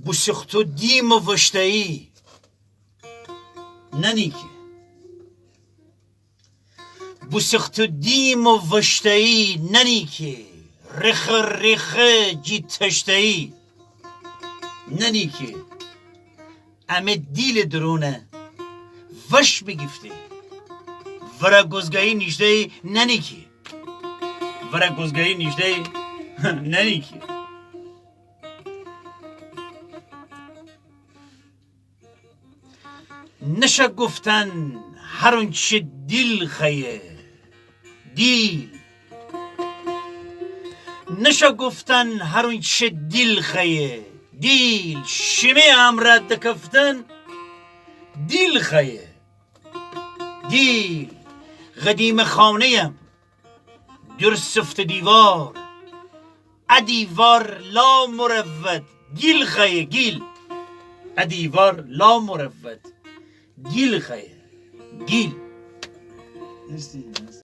بوسختو دیم و وشتایی ننیکی بوسختو دیم و وشتایی ننیکی رخ جی تشتایی ننیکی امه دیل درونه وش بگیفته ورا گزگاهی نیشته ننیکی ورا گزگاهی نیشته ننیکی نشه گفتن هر اونچه دل خیه دیل نشه گفتن هر اونچه دل خیه دیل شمه امرد دکفتن دیل خیه دیل قدیم خانه‌ام در سفت دیوار ادیوار لا مروت گیل خیه گیل ادیوار لا مروت گیل خیه گیل